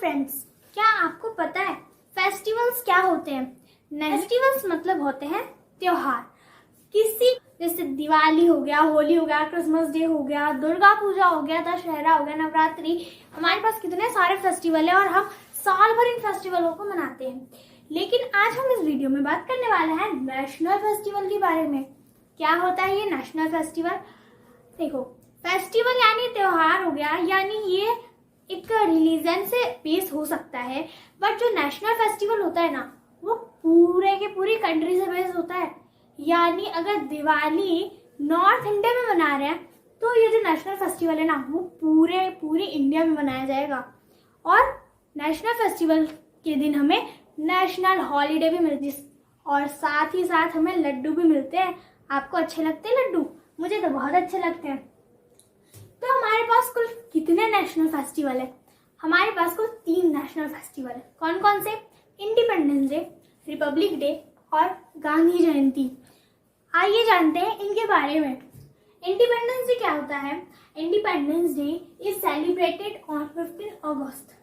Friends, क्या आपको पता है फेस्टिवल्स क्या होते हैं? फेस्टिवल्स मतलब होते हैं त्योहार। किसी जैसे दिवाली हो गया, होली हो गया, क्रिसमस डे हो गया, दुर्गा पूजा हो गया, दशहरा हो गया, नवरात्रि। हमारे पास कितने सारे फेस्टिवल है और हम साल भर इन फेस्टिवलों को मनाते हैं। लेकिन आज हम इस वीडियो में बात करने वाले हैं नेशनल फेस्टिवल के बारे में। क्या होता है ये नेशनल फेस्टिवल? देखो, फेस्टिवल यानी त्योहार हो गया, यानी ये एक रिलीजन से बेस हो सकता है। बट जो नेशनल फेस्टिवल होता है ना, वो पूरे के पूरी कंट्री से बेस होता है। यानी अगर दिवाली नॉर्थ इंडिया में मना रहे हैं तो ये जो नेशनल फेस्टिवल है ना, वो पूरे इंडिया में मनाया जाएगा। और नेशनल फेस्टिवल के दिन हमें नेशनल हॉलीडे भी मिलती है और साथ ही साथ हमें लड्डू भी मिलते हैं। आपको अच्छे लगते हैं लड्डू? मुझे तो बहुत अच्छे लगते हैं। तो हमारे पास कुल कितने नेशनल फेस्टिवल है? हमारे पास कुल 3 नेशनल फेस्टिवल है। कौन कौन से? इंडिपेंडेंस डे, रिपब्लिक डे और गांधी जयंती। आइए जानते हैं इनके बारे में। इंडिपेंडेंस डे क्या होता है? Independence day is celebrated on 15 अगस्त।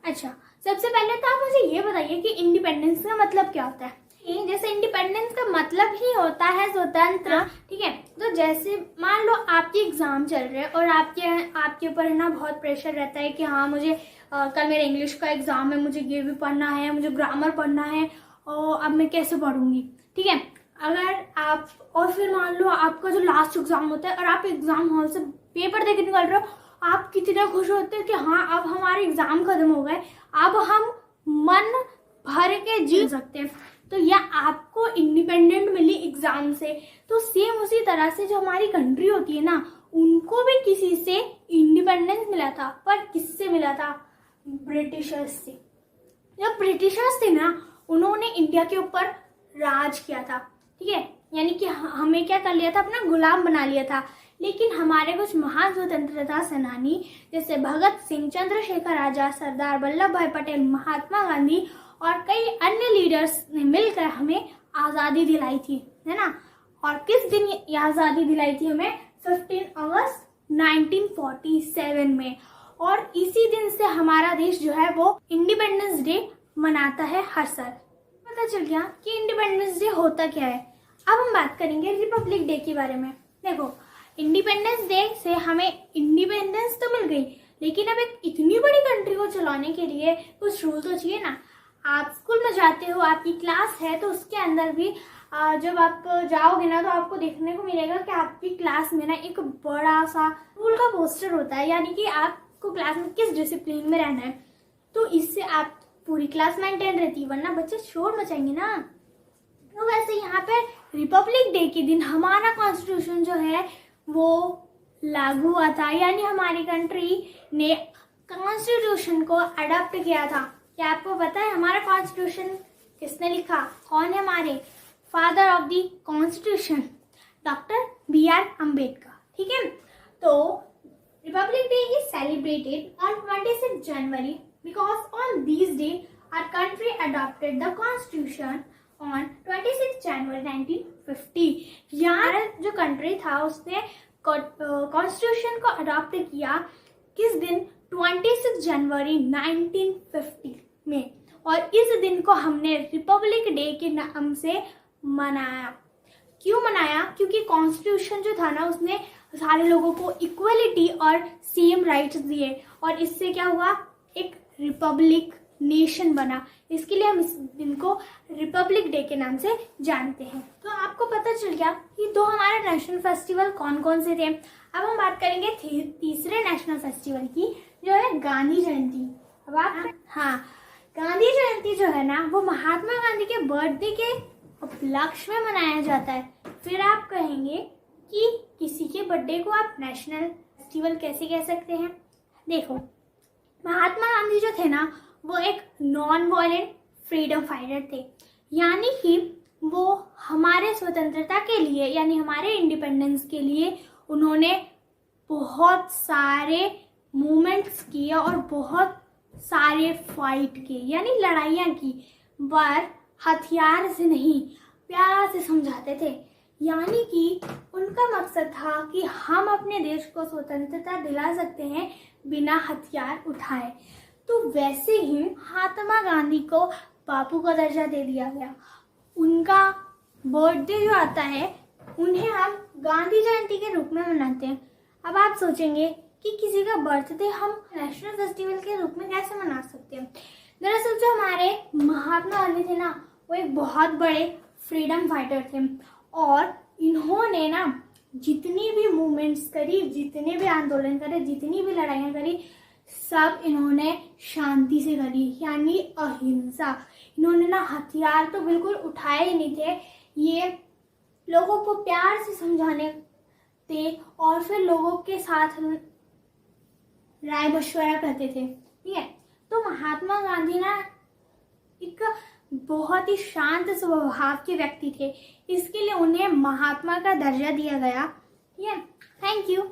अच्छा, सबसे पहले तो आप मुझे ये बताइए कि इंडिपेंडेंस का मतलब क्या होता है? जैसे इंडिपेंडेंस का मतलब ही होता है स्वतंत्र, ठीक है। तो जैसे मान लो आपके एग्जाम चल रहे हैं और आपके ऊपर ना बहुत प्रेशर रहता है कि हाँ मुझे कल मेरे इंग्लिश का एग्जाम है, मुझे ये भी पढ़ना है, मुझे ग्रामर पढ़ना है, और अब मैं कैसे पढ़ूंगी, ठीक है। अगर आप और फिर मान लो आपका जो लास्ट एग्जाम होता है और आप एग्जाम हॉल से पेपर देके निकल रहे हो, आप कितना खुश होते हो कि हाँ अब हमारे एग्जाम खत्म हो गए, अब हम मन भर के जी सकते हैं। तो यह आपको इंडिपेंडेंट मिली एग्जाम से। तो सेम उसी तरह से जो हमारी कंट्री होती है ना, उनको भी किसी से इंडिपेंडेंस मिला था। पर किससे मिला था? ब्रिटिशर्स से। जब ब्रिटिशर्स थे ना, उन्होंने इंडिया के ऊपर राज किया था, ठीक है। यानी कि हमें क्या कर लिया था? अपना गुलाम बना लिया था। लेकिन हमारे कुछ महान स्वतंत्रता सेनानी जैसे भगत सिंह, चंद्रशेखर आजाद, सरदार वल्लभ भाई पटेल, महात्मा गांधी और कई अन्य लीडर्स ने मिलकर हमें आजादी दिलाई थी, है ना। और किस दिन ये आजादी दिलाई थी हमें? 15 अगस्त 1947 में। और इसी दिन से हमारा देश जो है वो इंडिपेंडेंस डे मनाता है हर साल। पता चल गया कि इंडिपेंडेंस डे होता क्या है। अब हम बात करेंगे रिपब्लिक डे के बारे में। देखो, इंडिपेंडेंस डे से हमें इंडिपेंडेंस तो मिल गई, लेकिन अब एक इतनी बड़ी कंट्री को चलाने के लिए कुछ रूल तो चाहिए ना। आप स्कूल में जाते हो, आपकी क्लास है, तो उसके अंदर भी जब आप जाओगे ना तो आपको देखने को मिलेगा कि आपकी क्लास में ना एक बड़ा सा रूल का पोस्टर होता है, यानी कि आपको क्लास में किस डिसिप्लिन में रहना है। तो इससे आप पूरी क्लास मेंटेन रहती है, वरना बच्चे शोर मचाएंगे ना। तो वैसे यहाँ पे रिपब्लिक डे के दिन हमारा कॉन्स्टिट्यूशन जो है वो लागू हुआ था, यानी हमारी कंट्री ने कॉन्स्टिट्यूशन को अडॉप्ट किया था। क्या आपको पता है हमारा कॉन्स्टिट्यूशन किसने लिखा? कौन है हमारे father of the constitution? Doctor BR Ambedkar, ठीक है। तो republic day is celebrated on 26 January because on this day our country adopted the constitution on 26 January 1950। यहाँ जो कंट्री था उसने कॉन्स्टिट्यूशन को अडॉप्ट किया किस दिन? 26 जनवरी 1950 में। और इस दिन को हमने रिपब्लिक डे के नाम से मनाया। क्यों मनाया? क्योंकि कॉन्स्टिट्यूशन जो था ना, उसने सारे लोगों को इक्वलिटी और सेम राइट्स दिए, और इससे क्या हुआ? एक रिपब्लिक नेशन बना। इसके लिए हम इस दिन को रिपब्लिक डे के नाम से जानते हैं। तो आपको पता चल गया कि 2 हमारे नेशनल फेस्टिवल कौन कौन से थे। अब हम बात करेंगे तीसरे नेशनल फेस्टिवल की, जो है गांधी जयंती। अब आप गांधी जयंती जो है ना, वो महात्मा गांधी के बर्थडे के उपलक्ष्य में मनाया जाता है। फिर आप कहेंगे कि किसी के बर्थडे को आप नेशनल फेस्टिवल कैसे कह सकते हैं? देखो, महात्मा गांधी जो थे ना, वो एक नॉन वायलेंट फ्रीडम फाइटर थे। यानी कि वो हमारे स्वतंत्रता के लिए, यानी हमारे इंडिपेंडेंस के लिए उन्होंने बहुत सारे मूवमेंट्स किए और बहुत सारे फाइट किए, यानी लड़ाइयाँ की। पर हथियार से नहीं, प्यार से समझाते थे। यानी कि उनका मकसद था कि हम अपने देश को स्वतंत्रता दिला सकते हैं बिना हथियार उठाए। तो वैसे ही महात्मा गांधी को बापू का दर्जा दे दिया गया। उनका बर्थडे जो आता है उन्हें हम गांधी जयंती के रूप में मनाते हैं। अब आप सोचेंगे कि किसी का बर्थडे हम नेशनल फेस्टिवल के रूप में कैसे मना सकते हैं। दरअसल जो हमारे महात्मा गांधी थे ना, वो एक बहुत बड़े फ्रीडम फाइटर थे और इन्होंने ना जितनी भी मूवमेंट्स करी, जितने भी आंदोलन करे, जितनी भी लड़ाइयाँ करी, सब इन्होंने शांति से करी, यानी अहिंसा। इन्होंने ना हथियार तो बिल्कुल उठाए ही नहीं थे। ये लोगों को प्यार से समझाने थे और फिर लोगों के साथ राय मशवरा करते थे। ठीक है, तो महात्मा गांधी ना एक बहुत ही शांत स्वभाव के व्यक्ति थे, इसके लिए उन्हें महात्मा का दर्जा दिया गया। ठीक है, थैंक यू।